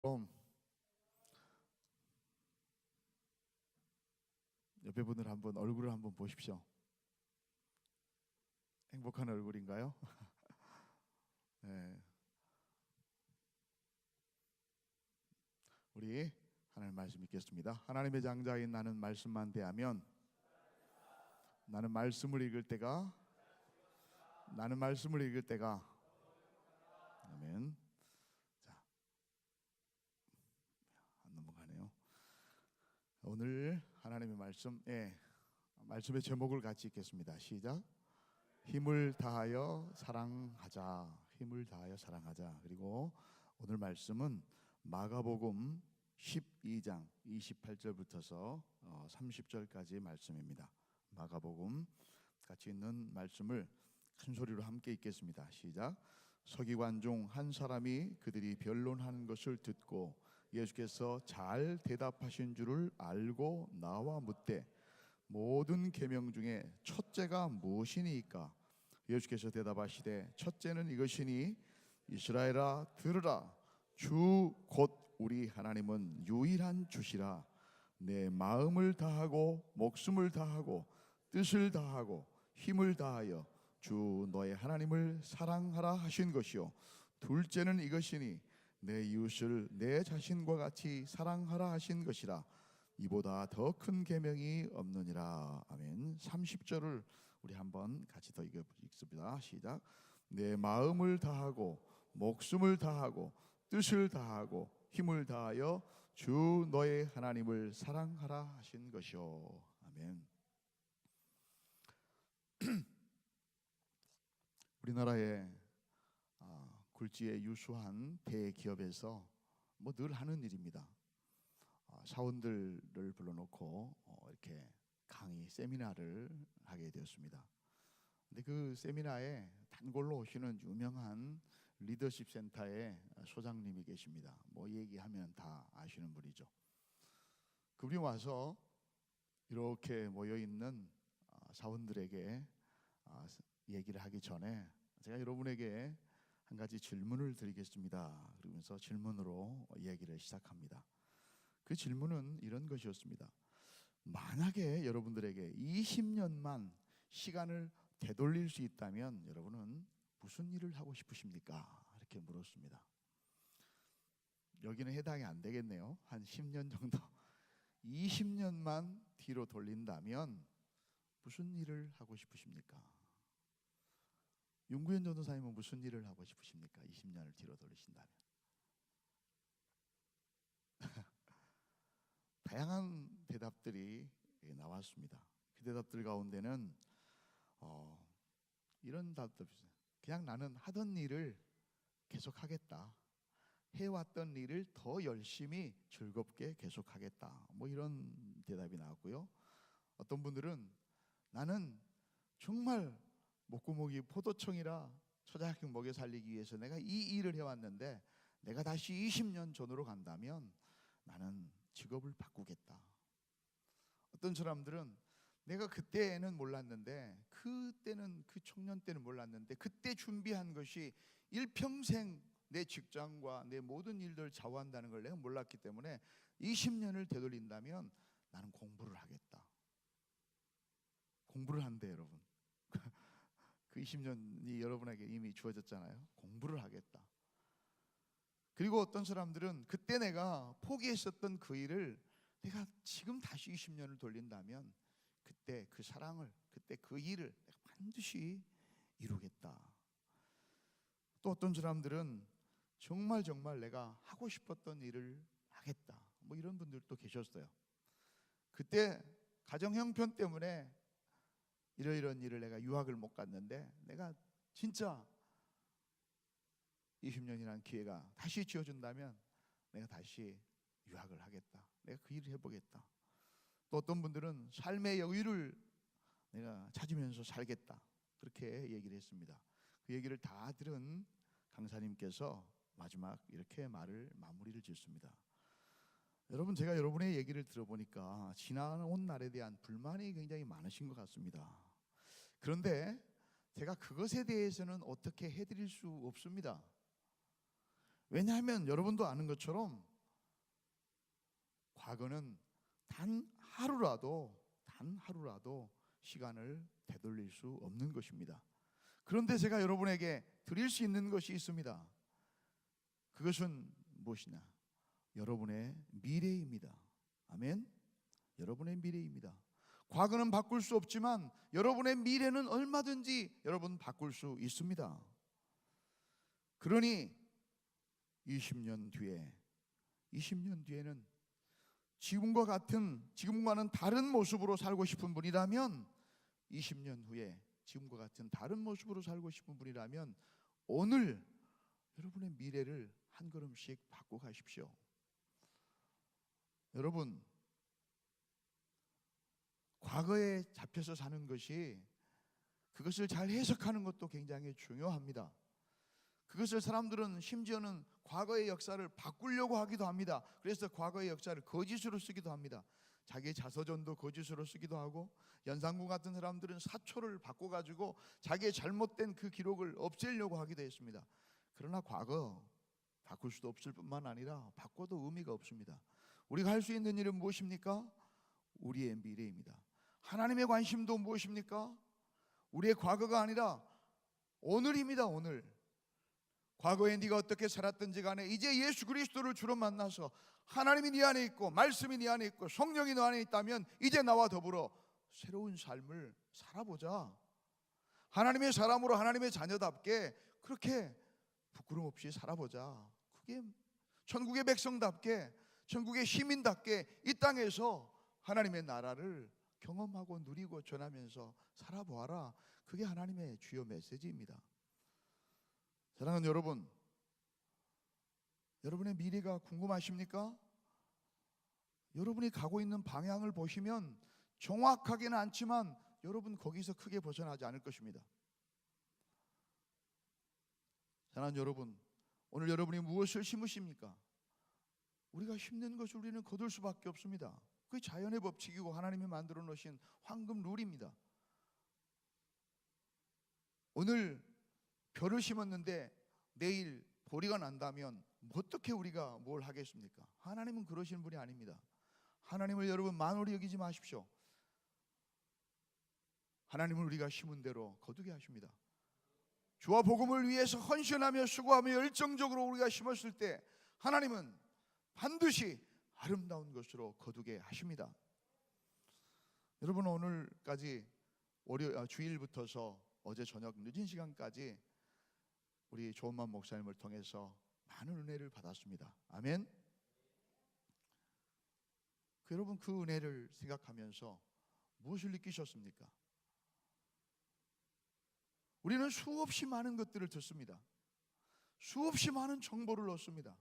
그럼 옆에 분들 한번 얼굴을 한번 보십시오. 행복한 얼굴인가요? 네, 우리 하나님 말씀 읽겠습니다. 하나님의 장자인 나는 말씀만 대하면 나는 말씀을 읽을 때가 아멘. 자, 안 넘어가네요. 오늘 하나님의 말씀, 말씀의 제목을 같이 읽겠습니다. 시작. 힘을 다하여 사랑하자. 힘을 다하여 사랑하자. 그리고 오늘 말씀은 마가복음 12장 28절부터서 30절까지의 말씀입니다. 마가복음 같이 있는 말씀을 큰 소리로 함께 읽겠습니다. 시작. 서기관 중 한 사람이 그들이 변론하는 것을 듣고 예수께서 잘 대답하신 줄을 알고 나와 묻되 모든 계명 중에 첫째가 무엇이니까? 예수께서 대답하시되 첫째는 이것이니 이스라엘아 들으라. 주 곧 우리 하나님은 유일한 주시라. 내 마음을 다하고 목숨을 다하고 뜻을 다하고 힘을 다하여 주 너의 하나님을 사랑하라 하신 것이요 둘째는 이것이니 내 이웃을 내 자신과 같이 사랑하라 하신 것이라. 이보다 더 큰 계명이 없느니라. 아멘. 30절을 우리 한번 같이 더 읽습니다. 시작. 내 마음을 다하고 목숨을 다하고 뜻을 다하고 힘을 다하여 주 너의 하나님을 사랑하라 하신 것이요. 아멘. 우리나라의 굴지의 유수한 대기업에서 늘 하는 일입니다. 사원들을 불러놓고 이렇게 강의 세미나를 하게 되었습니다. 근데 그 세미나에 단골로 오시는 유명한 리더십 센터의 소장님이 계십니다. 얘기하면 다 아시는 분이죠. 그분이 와서 이렇게 모여 있는 사원들에게 얘기를 하기 전에 제가 여러분에게 한 가지 질문을 드리겠습니다. 그러면서 질문으로 얘기를 시작합니다. 그 질문은 이런 것이었습니다. 만약에 여러분들에게 20년만 시간을 되돌릴 수 있다면 여러분은 무슨 일을 하고 싶으십니까? 이렇게 물었습니다. 여기는 해당이 안 되겠네요. 한 10년 정도. 20년만 뒤로 돌린다면 무슨 일을 하고 싶으십니까? 윤구현 전도사님은 무슨 일을 하고 싶으십니까? 20년을 뒤로 돌리신다면. 다양한 대답들이 나왔습니다. 그 대답들 가운데는 이런 답도 있어요. 그냥 나는 하던 일을 계속하겠다. 해왔던 일을 더 열심히 즐겁게 계속하겠다. 이런 대답이 나왔고요. 어떤 분들은 나는 정말 목구멍이 포도청이라 초자식 먹여 살리기 위해서 내가 이 일을 해왔는데 내가 다시 20년 전으로 간다면 나는 직업을 바꾸겠다. 어떤 사람들은 내가 그때는 몰랐는데 그때는 그 청년 때는 몰랐는데 그때 준비한 것이 일평생 내 직장과 내 모든 일들을 좌우한다는 걸 내가 몰랐기 때문에 20년을 되돌린다면 나는 공부를 하겠다. 공부를 한대 여러분. 그 20년이 여러분에게 이미 주어졌잖아요. 공부를 하겠다. 그리고 어떤 사람들은 그때 내가 포기했었던 그 일을 내가 지금 다시 20년을 돌린다면 그때 그 사랑을, 그때 그 일을 내가 반드시 이루겠다. 또 어떤 사람들은 정말 내가 하고 싶었던 일을 하겠다. 이런 분들도 계셨어요. 그때 가정 형편 때문에 이런 일을 내가 유학을 못 갔는데 내가 진짜 20년이라는 기회가 다시 지어준다면 내가 다시 유학을 하겠다. 내가 그 일을 해보겠다. 또 어떤 분들은 삶의 여유를 내가 찾으면서 살겠다. 그렇게 얘기를 했습니다. 그 얘기를 다 들은 강사님께서 마지막 이렇게 마무리를 짓습니다. 여러분, 제가 여러분의 얘기를 들어보니까 지나온 날에 대한 불만이 굉장히 많으신 것 같습니다. 그런데 제가 그것에 대해서는 어떻게 해드릴 수 없습니다. 왜냐하면 여러분도 아는 것처럼 과거는 단 하루라도 시간을 되돌릴 수 없는 것입니다. 그런데 제가 여러분에게 드릴 수 있는 것이 있습니다. 그것은 무엇이냐? 여러분의 미래입니다. 아멘. 여러분의 미래입니다. 과거는 바꿀 수 없지만 여러분의 미래는 얼마든지 여러분 바꿀 수 있습니다. 그러니 20년 뒤에는 지금과는 다른 모습으로 살고 싶은 분이라면, 20년 후에 지금과 같은 다른 모습으로 살고 싶은 분이라면 오늘 여러분의 미래를 한 걸음씩 바꿔 가십시오. 여러분, 과거에 잡혀서 사는 것이, 그것을 잘 해석하는 것도 굉장히 중요합니다. 그것을 사람들은 심지어는 과거의 역사를 바꾸려고 하기도 합니다. 그래서 과거의 역사를 거짓으로 쓰기도 합니다. 자기 자서전도 거짓으로 쓰기도 하고, 연산군 같은 사람들은 사초를 바꿔가지고 자기의 잘못된 그 기록을 없애려고 하기도 했습니다. 그러나 과거 바꿀 수도 없을 뿐만 아니라 바꿔도 의미가 없습니다. 우리가 할 수 있는 일은 무엇입니까? 우리의 미래입니다. 하나님의 관심도 무엇입니까? 우리의 과거가 아니라 오늘입니다. 오늘. 과거에 네가 어떻게 살았든지 간에 이제 예수 그리스도를 주로 만나서 하나님이 네 안에 있고 말씀이 네 안에 있고 성령이 너 안에 있다면 이제 나와 더불어 새로운 삶을 살아보자. 하나님의 사람으로 하나님의 자녀답게 그렇게 부끄럼 없이 살아보자. 그게 천국의 백성답게, 천국의 시민답게 이 땅에서 하나님의 나라를 경험하고 누리고 전하면서 살아보아라. 그게 하나님의 주요 메시지입니다. 사랑하는 여러분, 여러분의 미래가 궁금하십니까? 여러분이 가고 있는 방향을 보시면 정확하게는 않지만 여러분 거기서 크게 벗어나지 않을 것입니다. 사랑하는 여러분, 오늘 여러분이 무엇을 심으십니까? 우리가 심는 것을 우리는 거둘 수밖에 없습니다. 그게 자연의 법칙이고 하나님이 만들어 놓으신 황금 룰입니다. 오늘 벼를 심었는데 내일 보리가 난다면 어떻게 우리가 뭘 하겠습니까? 하나님은 그러시는 분이 아닙니다. 하나님을 여러분 만홀히 여기지 마십시오. 하나님은 우리가 심은 대로 거두게 하십니다. 주와 복음을 위해서 헌신하며 수고하며 열정적으로 우리가 심었을 때 하나님은 반드시 아름다운 것으로 거두게 하십니다. 여러분, 오늘까지 주일부터서 어제 저녁 늦은 시간까지 우리 조은만 목사님을 통해서 많은 은혜를 받았습니다. 아멘. 여러분, 그 은혜를 생각하면서 무엇을 느끼셨습니까? 우리는 수없이 많은 것들을 듣습니다. 수없이 많은 정보를 얻습니다.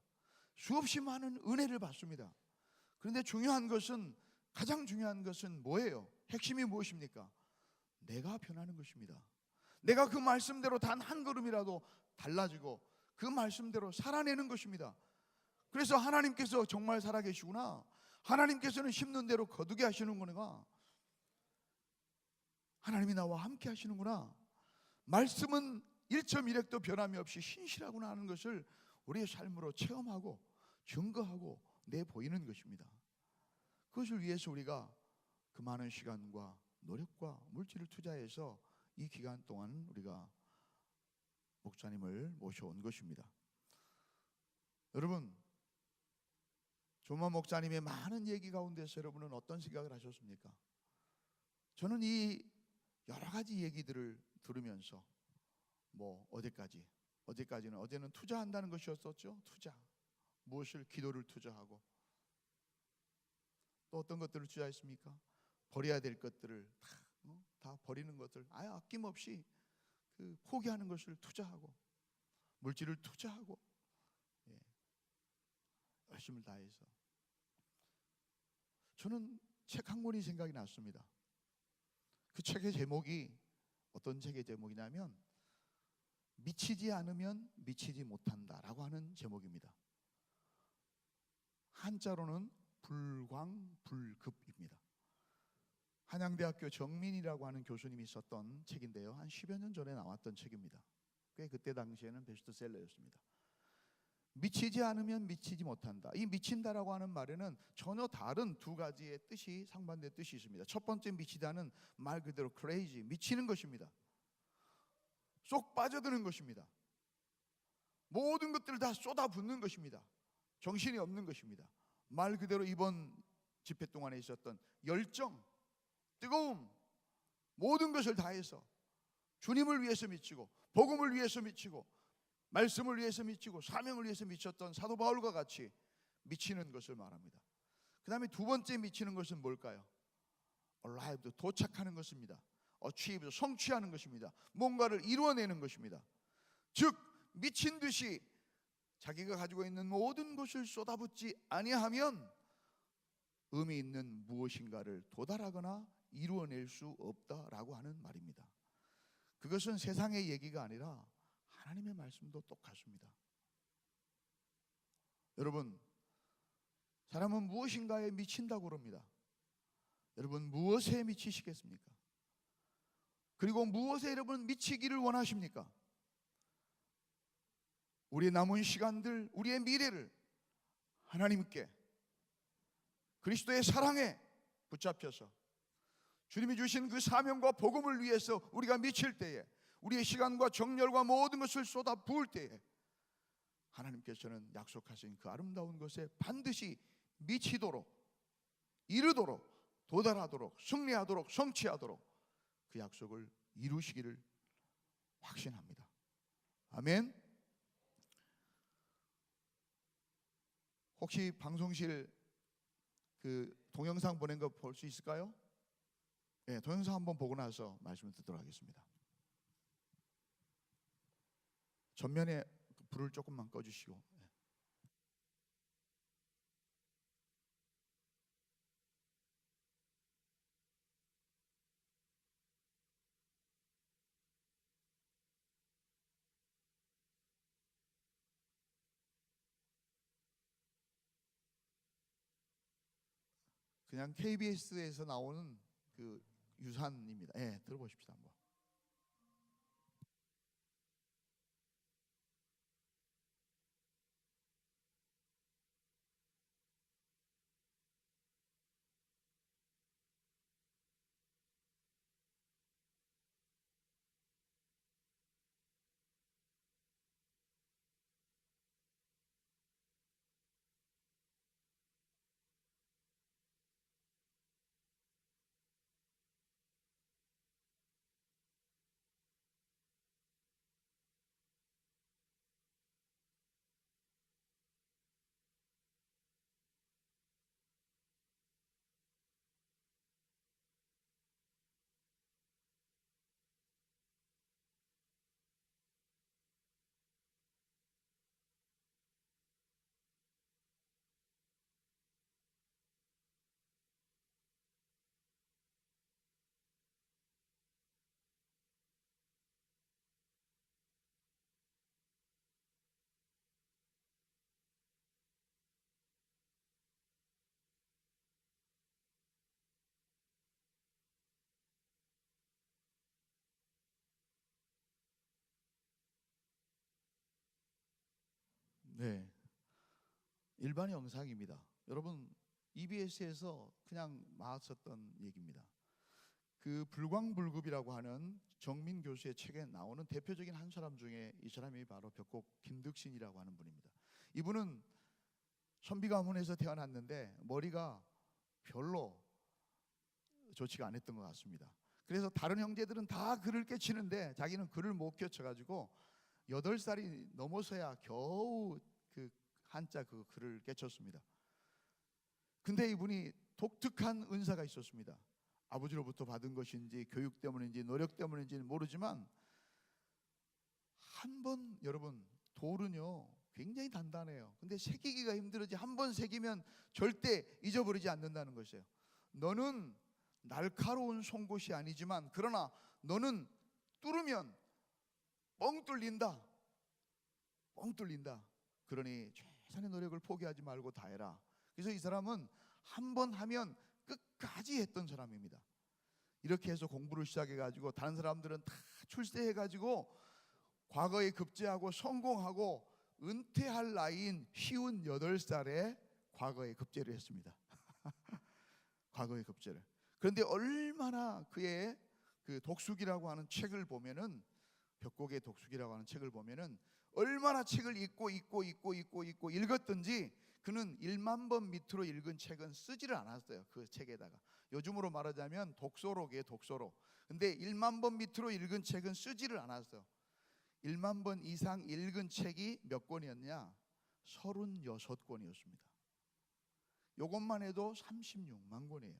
수없이 많은 은혜를 받습니다. 그런데 가장 중요한 것은 뭐예요? 핵심이 무엇입니까? 내가 변하는 것입니다. 내가 그 말씀대로 단 한 걸음이라도 달라지고 그 말씀대로 살아내는 것입니다. 그래서 하나님께서 정말 살아계시구나, 하나님께서는 심는 대로 거두게 하시는구나, 하나님이 나와 함께 하시는구나, 말씀은 1.1핵도 변함이 없이 신실하구나 하는 것을 우리의 삶으로 체험하고 증거하고 내보이는 것입니다. 그것을 위해서 우리가 그 많은 시간과 노력과 물질을 투자해서 이 기간 동안 우리가 목사님을 모셔온 것입니다. 여러분, 조만 목사님의 많은 얘기 가운데서 여러분은 어떤 생각을 하셨습니까? 저는 이 여러 가지 얘기들을 들으면서 어제는 투자한다는 것이었었죠. 투자, 무엇을, 기도를 투자하고 또 어떤 것들을 투자했습니까? 버려야 될 것들을 다 버리는 것들, 아낌없이 포기하는 것을 투자하고 물질을 투자하고 열심을 다해서 저는 책 한 권이 생각이 났습니다. 그 책의 제목이 어떤 책의 제목이냐면 미치지 않으면 미치지 못한다라고 하는 제목입니다. 한자로는 불광불급입니다. 한양대학교 정민이라고 하는 교수님이 썼던 책인데요, 한 10여 년 전에 나왔던 책입니다. 꽤 그때 당시에는 베스트셀러였습니다. 미치지 않으면 미치지 못한다. 이 미친다라고 하는 말에는 전혀 다른 두 가지의 뜻이, 상반된 뜻이 있습니다. 첫 번째 미치다는 말 그대로 crazy, 미치는 것입니다. 쏙 빠져드는 것입니다. 모든 것들을 다 쏟아붓는 것입니다. 정신이 없는 것입니다. 말 그대로 이번 집회 동안에 있었던 열정, 뜨거움, 모든 것을 다해서 주님을 위해서 미치고, 복음을 위해서 미치고, 말씀을 위해서 미치고, 사명을 위해서 미쳤던 사도 바울과 같이 미치는 것을 말합니다. 그 다음에 두 번째 미치는 것은 뭘까요? arrived, 도착하는 것입니다. achieved, 성취하는 것입니다. 뭔가를 이루어내는 것입니다. 즉 미친 듯이 자기가 가지고 있는 모든 것을 쏟아붓지 아니하면 의미 있는 무엇인가를 도달하거나 이루어낼 수 없다라고 하는 말입니다. 그것은 세상의 얘기가 아니라 하나님의 말씀도 똑같습니다. 여러분, 사람은 무엇인가에 미친다고 그럽니다. 여러분, 무엇에 미치시겠습니까? 그리고 무엇에 여러분 미치기를 원하십니까? 우리의 남은 시간들, 우리의 미래를 하나님께, 그리스도의 사랑에 붙잡혀서 주님이 주신 그 사명과 복음을 위해서 우리가 미칠 때에, 우리의 시간과 정열과 모든 것을 쏟아 부을 때에 하나님께서는 약속하신 그 아름다운 것에 반드시 미치도록, 이르도록, 도달하도록, 승리하도록, 성취하도록 그 약속을 이루시기를 확신합니다. 아멘. 혹시 방송실 그 동영상 보낸 거 볼 수 있을까요? 네, 동영상 한번 보고 나서 말씀을 듣도록 하겠습니다. 전면에 불을 조금만 꺼주시고. 그냥 KBS에서 나오는 그 유산입니다. 예, 들어보십시오 한번. 네, 일반 영상입니다. 여러분, EBS에서 그냥 나왔었던 얘기입니다. 그 불광불급이라고 하는 정민 교수의 책에 나오는 대표적인 한 사람 중에 이 사람이 바로 벽곡 김득신이라고 하는 분입니다. 이분은 선비 가문에서 태어났는데 머리가 별로 좋지가 않았던 것 같습니다. 그래서 다른 형제들은 다 글을 깨치는데 자기는 글을 못 껴쳐가지고 8살이 넘어서야 겨우 그 한자 그 글을 깨쳤습니다. 근데 이분이 독특한 은사가 있었습니다. 아버지로부터 받은 것인지 교육 때문인지 노력 때문인지는 모르지만 한 번, 여러분, 돌은요 굉장히 단단해요. 근데 새기기가 힘들어지 한 번 새기면 절대 잊어버리지 않는다는 것이에요. 너는 날카로운 송곳이 아니지만 그러나 너는 뚫으면 뻥 뚫린다. 뻥 뚫린다. 그러니 최선의 노력을 포기하지 말고 다 해라. 그래서 이 사람은 한 번 하면 끝까지 했던 사람입니다. 이렇게 해서 공부를 시작해가지고 다른 사람들은 다 출세해가지고 과거에 급제하고 성공하고 은퇴할 나이인 58살에 과거에 급제를 했습니다. 과거에 급제를. 그런데 얼마나 그의 그 독수기라고 하는 책을 보면은, 벽곡의 독수기라고 하는 책을 보면은 얼마나 책을 읽고 읽었든지 그는 1만 번 밑으로 읽은 책은 쓰지를 않았어요. 그 책에다가 요즘으로 말하자면 독서록이에요, 독서록. 근데 1만 번 밑으로 읽은 책은 쓰지를 않았어요. 1만 번 이상 읽은 책이 몇 권이었냐? 36권이었습니다. 이것만 해도 36만 권이에요.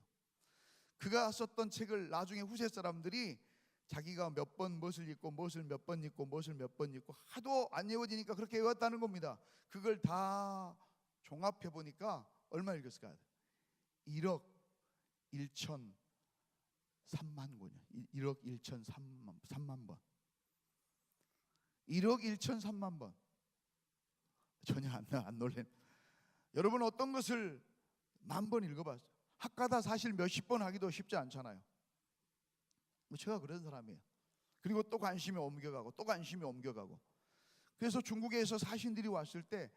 그가 썼던 책을 나중에 후세 사람들이 자기가 몇 번 무엇을 읽고 무엇을 몇 번 읽고 무엇을 몇 번 읽고 하도 안 외워지니까 그렇게 외웠다는 겁니다. 그걸 다 종합해 보니까 얼마 읽었을까요? 1억 1천 3만 권이요. 1억 1천 3만 번. 1억 1천 3만 번. 전혀 안 놀래는. 여러분 어떤 것을 만 번 읽어봤어요? 학가다 사실 몇십 번 하기도 쉽지 않잖아요. 제가 그런 사람이에요. 그리고 또 관심이 옮겨가고 또 관심이 옮겨가고. 그래서 중국에서 사신들이 왔을 때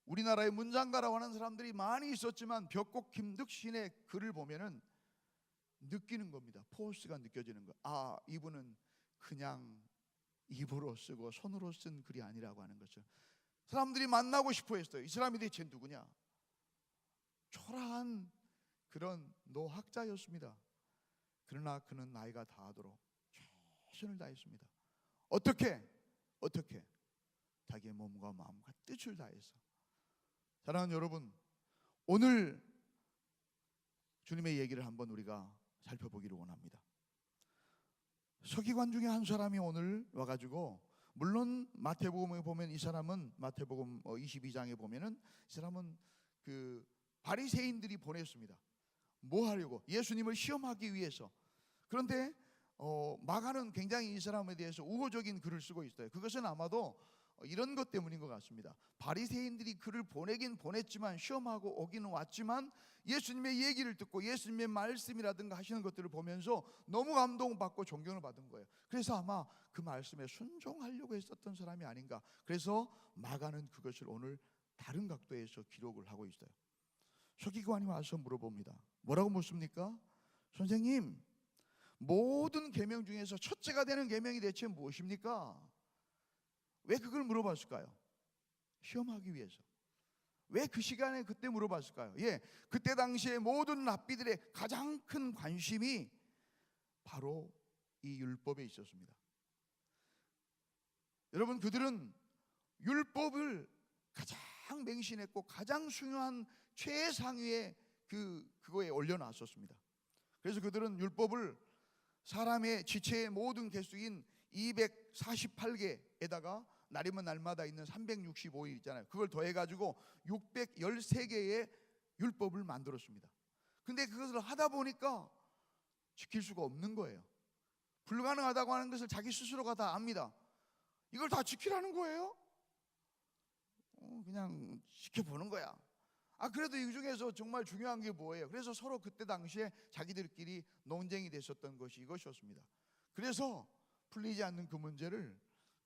우리나라의 문장가라고 하는 사람들이 많이 있었지만 벽곡 김득신의 글을 보면은 느끼는 겁니다. 포스가 느껴지는 거. 아, 이분은 그냥 입으로 쓰고 손으로 쓴 글이 아니라고 하는 거죠. 사람들이 만나고 싶어 했어요. 이 사람이 대체 누구냐? 초라한 그런 노학자였습니다. 그러나 그는 나이가 다하도록 최선을 다했습니다. 어떻게? 자기의 몸과 마음과 뜻을 다해서. 사랑하는 여러분, 오늘 주님의 얘기를 한번 우리가 살펴보기를 원합니다. 서기관 중에 한 사람이 오늘 와가지고, 물론 마태복음에 보면 이 사람은 마태복음 22장에 보면은 이 사람은 그 바리새인들이 보냈습니다. 뭐 하려고? 예수님을 시험하기 위해서. 그런데 마가는 굉장히 이 사람에 대해서 우호적인 글을 쓰고 있어요. 그것은 아마도 이런 것 때문인 것 같습니다. 바리새인들이 그를 보내긴 보냈지만, 시험하고 오기는 왔지만 예수님의 얘기를 듣고 예수님의 말씀이라든가 하시는 것들을 보면서 너무 감동받고 존경을 받은 거예요. 그래서 아마 그 말씀에 순종하려고 했었던 사람이 아닌가. 그래서 마가는 그것을 오늘 다른 각도에서 기록을 하고 있어요. 서기관이 와서 물어봅니다. 뭐라고 묻습니까? 선생님, 모든 계명 중에서 첫째가 되는 계명이 대체 무엇입니까? 왜 그걸 물어봤을까요? 시험하기 위해서. 왜 그 시간에 그때 물어봤을까요? 그때 당시에 모든 랍비들의 가장 큰 관심이 바로 이 율법에 있었습니다. 여러분, 그들은 율법을 가장 맹신했고 가장 중요한 최상위의 그거에 올려놨었습니다. 그래서 그들은 율법을 사람의 지체의 모든 개수인 248개에다가 날이면 날마다 있는 365일 있잖아요. 그걸 더해가지고 613개의 율법을 만들었습니다. 근데 그것을 하다 보니까 지킬 수가 없는 거예요. 불가능하다고 하는 것을 자기 스스로가 다 압니다. 이걸 다 지키라는 거예요? 그냥 지켜보는 거야. 그래도 이 중에서 정말 중요한 게 뭐예요? 그래서 서로 그때 당시에 자기들끼리 논쟁이 됐었던 것이 이것이었습니다. 그래서 풀리지 않는 그 문제를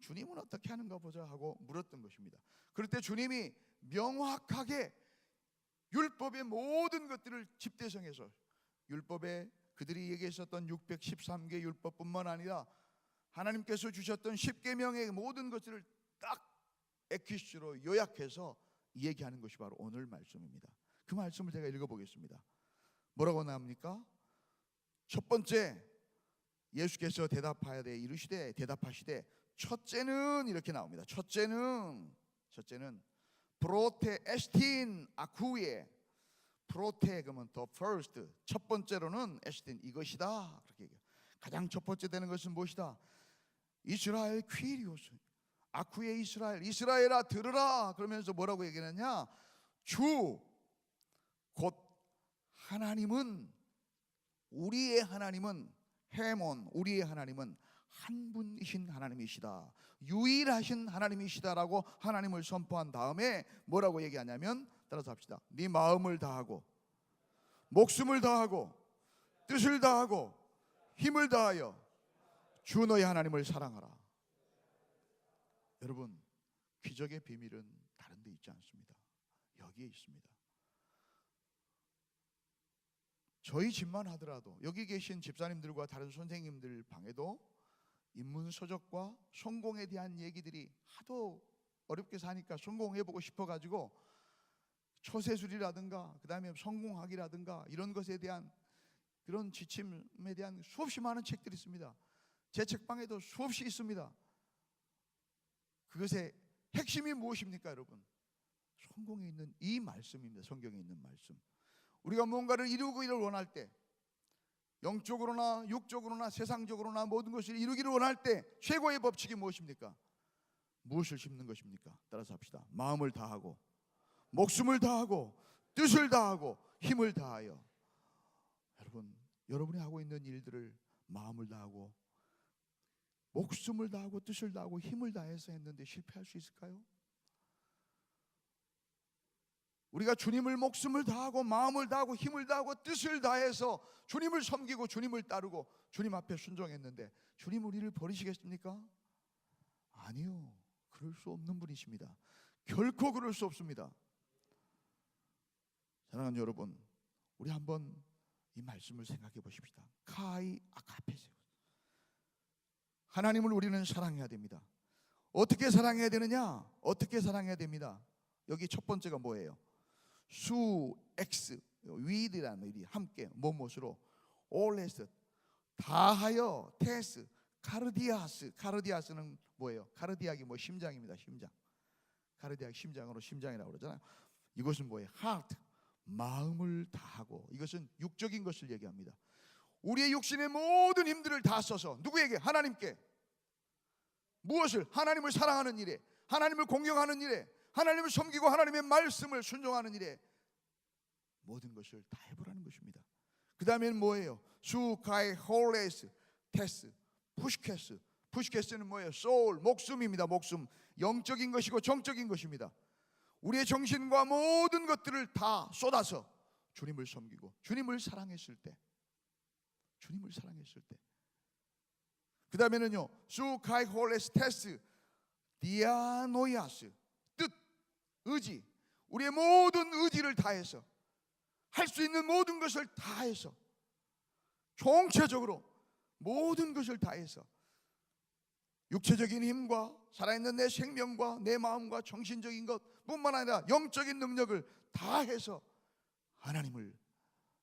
주님은 어떻게 하는가 보자 하고 물었던 것입니다. 그럴 때 주님이 명확하게 율법의 모든 것들을 집대성해서, 율법에 그들이 얘기했었던 613개 율법뿐만 아니라 하나님께서 주셨던 10계명의 모든 것들을 딱 에퀴스로 요약해서 얘기하는 것이 바로 오늘 말씀입니다. 그 말씀을 제가 읽어보겠습니다. 뭐라고 나옵니까? 첫 번째, 예수께서 대답하시되 첫째는 이렇게 나옵니다. 첫째는 프로테 에스틴 아쿠에. 프로테 그러면 the first, 첫 번째로는 에스틴, 이것이다. 그렇게 얘기해요. 가장 첫 번째 되는 것은 무엇이다? 이스라엘 퀴리오스, 아쿠에 이스라엘아 들으라. 그러면서 뭐라고 얘기하느냐? 주 곧 하나님은, 우리의 하나님은 헤몬, 우리의 하나님은 한 분이신 하나님이시다, 유일하신 하나님이시다라고 하나님을 선포한 다음에 뭐라고 얘기하냐면, 따라서 합시다. 네 마음을 다하고 목숨을 다하고 뜻을 다하고 힘을 다하여 주 너의 하나님을 사랑하라. 여러분, 기적의 비밀은 책들이 있지 않습니다. 여기에 있습니다. 저희 집만 하더라도 여기 계신 집사님들과 다른 선생님들 방에도 인문서적과 성공에 대한 얘기들이 하도 어렵게 사니까 성공해보고 싶어가지고 처세술이라든가 그 다음에 성공학이라든가 이런 것에 대한 그런 지침에 대한 수없이 많은 책들이 있습니다. 제 책방에도 수없이 있습니다. 그것의 핵심이 무엇입니까, 여러분? 성공에 있는 이 말씀입니다. 성경에 있는 말씀. 우리가 뭔가를 이루기를 원할 때, 영적으로나 육적으로나 세상적으로나 모든 것을 이루기를 원할 때 최고의 법칙이 무엇입니까? 무엇을 심는 것입니까? 따라서 합시다. 마음을 다하고 목숨을 다하고 뜻을 다하고 힘을 다하여. 여러분이 하고 있는 일들을 마음을 다하고 목숨을 다하고 뜻을 다하고 힘을 다해서 했는데 실패할 수 있을까요? 우리가 주님을 목숨을 다하고 마음을 다하고 힘을 다하고 뜻을 다해서 주님을 섬기고 주님을 따르고 주님 앞에 순종했는데 주님 우리를 버리시겠습니까? 아니요. 그럴 수 없는 분이십니다. 결코 그럴 수 없습니다. 사랑하는 여러분, 우리 한번 이 말씀을 생각해 보십시다. 카이 아카페세우스. 하나님을 우리는 사랑해야 됩니다. 어떻게 사랑해야 되느냐? 어떻게 사랑해야 됩니다. 여기 첫 번째가 뭐예요? 수, 엑스, 위드라는 일이 함께 무엇으로 올레스 다하여 테스 카르디아스. 카르디아스는 뭐예요? 카르디악이 뭐 심장입니다. 심장. 카르디악 심장으로 심장이라고 그러잖아요. 이것은 뭐예요? 하트 마음을 다하고. 이것은 육적인 것을 얘기합니다. 우리의 육신의 모든 힘들을 다 써서 누구에게? 하나님께. 무엇을? 하나님을 사랑하는 일에, 하나님을 공경하는 일에, 하나님을 섬기고 하나님의 말씀을 순종하는 일에 모든 것을 다 해보라는 것입니다. 그 다음에는 뭐예요? 수, 카이, 홀레스, 테스, 푸시케스. 푸시케스는 뭐예요? 소울, 목숨입니다. 목숨. 영적인 것이고 정적인 것입니다. 우리의 정신과 모든 것들을 다 쏟아서 주님을 섬기고 주님을 사랑했을 때, 주님을 사랑했을 때. 그 다음에는요, 수, 카이, 홀레스, 테스, 디아노이아스. 뜻, 의지. 우리의 모든 의지를 다해서 할 수 있는 모든 것을 다해서 총체적으로 모든 것을 다해서 육체적인 힘과 살아있는 내 생명과 내 마음과 정신적인 것뿐만 아니라 영적인 능력을 다해서 하나님을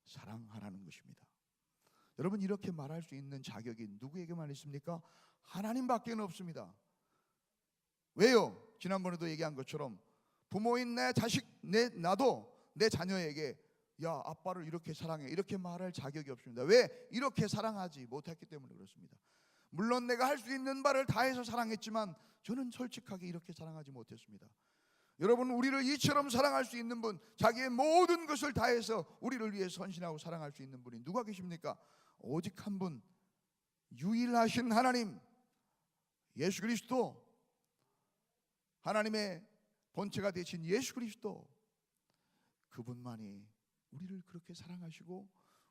사랑하라는 것입니다. 여러분, 이렇게 말할 수 있는 자격이 누구에게만 있습니까? 하나님밖에 없습니다. 왜요? 지난번에도 얘기한 것처럼 부모인 내 자식, 나도 내 자녀에게 야, 아빠를 이렇게 사랑해 이렇게 말할 자격이 없습니다. 왜? 이렇게 사랑하지 못했기 때문에 그렇습니다. 물론 내가 할 수 있는 바를 다해서 사랑했지만 저는 솔직하게 이렇게 사랑하지 못했습니다. 여러분, 우리를 이처럼 사랑할 수 있는 분, 자기의 모든 것을 다해서 우리를 위해 헌신하고 사랑할 수 있는 분이 누가 계십니까? 오직 한 분, 유일하신 하나님 예수 그리스도, 하나님의 본체가 되신 예수 그리스도, 그분만이 우리를 그렇게 사랑하시고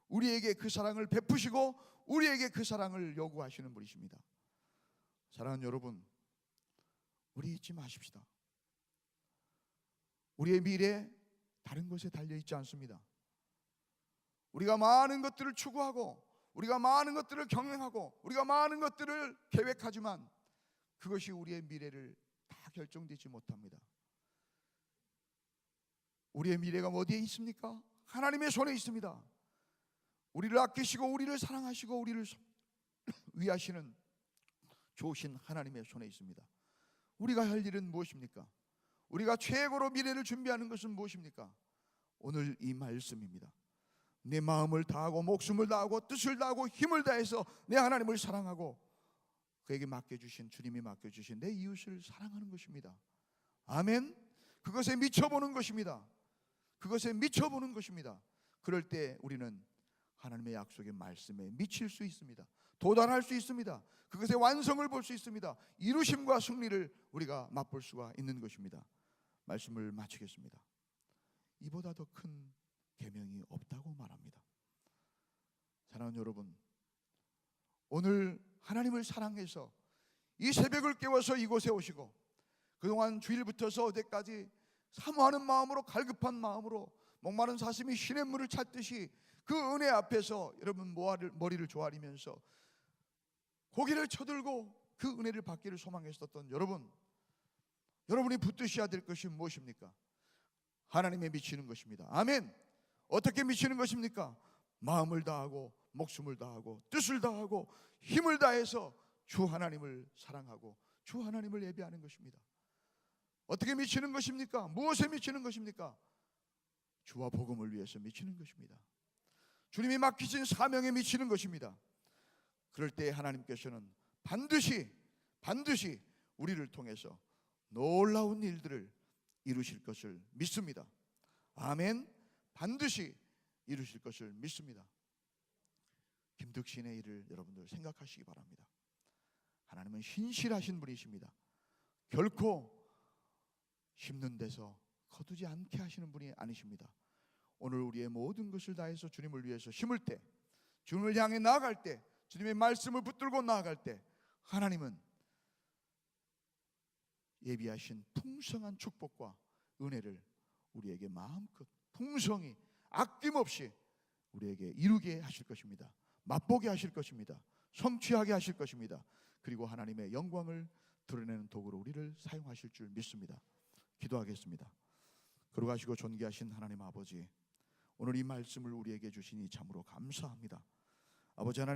우리에게 그 사랑을 베푸시고 우리에게 그 사랑을 요구하시는 분이십니다. 사랑하는 여러분, 우리 잊지 마십시다. 우리의 미래 다른 것에 달려있지 않습니다. 우리가 많은 것들을 추구하고 우리가 많은 것들을 경영하고 우리가 많은 것들을 계획하지만 그것이 우리의 미래를 다 결정되지 못합니다. 우리의 미래가 어디에 있습니까? 하나님의 손에 있습니다. 우리를 아끼시고 우리를 사랑하시고 우리를 위하시는 좋으신 하나님의 손에 있습니다. 우리가 할 일은 무엇입니까? 우리가 최고로 미래를 준비하는 것은 무엇입니까? 오늘 이 말씀입니다. 내 마음을 다하고 목숨을 다하고 뜻을 다하고 힘을 다해서 내 하나님을 사랑하고 그에게 맡겨주신, 주님이 맡겨주신 내 이웃을 사랑하는 것입니다. 아멘. 그것에 미쳐보는 것입니다. 그것에 미쳐보는 것입니다. 그럴 때 우리는 하나님의 약속의 말씀에 미칠 수 있습니다. 도달할 수 있습니다. 그것의 완성을 볼 수 있습니다. 이루심과 승리를 우리가 맛볼 수가 있는 것입니다. 말씀을 마치겠습니다. 이보다 더 큰 계명이 없다고 말합니다. 사랑하는 여러분, 오늘 하나님을 사랑해서 이 새벽을 깨워서 이곳에 오시고 그동안 주일부터서 어제까지 사모하는 마음으로, 갈급한 마음으로 목마른 사슴이 시냇물을 찾듯이 그 은혜 앞에서 여러분 머리를 조아리면서 고개를 쳐들고 그 은혜를 받기를 소망했었던 여러분이 붙드셔야 될 것이 무엇입니까? 하나님에 미치는 것입니다. 아멘. 어떻게 미치는 것입니까? 마음을 다하고 목숨을 다하고 뜻을 다하고 힘을 다해서 주 하나님을 사랑하고 주 하나님을 예배하는 것입니다. 어떻게 미치는 것입니까? 무엇에 미치는 것입니까? 주와 복음을 위해서 미치는 것입니다. 주님이 맡기신 사명에 미치는 것입니다. 그럴 때 하나님께서는 반드시 우리를 통해서 놀라운 일들을 이루실 것을 믿습니다. 아멘. 반드시 이루실 것을 믿습니다. 김득신의 일을 여러분들 생각하시기 바랍니다. 하나님은 신실하신 분이십니다. 결코 심는 데서 거두지 않게 하시는 분이 아니십니다. 오늘 우리의 모든 것을 다해서 주님을 위해서 심을 때, 주님을 향해 나아갈 때, 주님의 말씀을 붙들고 나아갈 때 하나님은 예비하신 풍성한 축복과 은혜를 우리에게 마음껏 풍성히 아낌없이 우리에게 이루게 하실 것입니다. 맛보게 하실 것입니다. 성취하게 하실 것입니다. 그리고 하나님의 영광을 드러내는 도구로 우리를 사용하실 줄 믿습니다. 기도하겠습니다. 거룩하시고 존귀하신 하나님 아버지, 오늘 이 말씀을 우리에게 주시니 참으로 감사합니다. 아버지 하나님,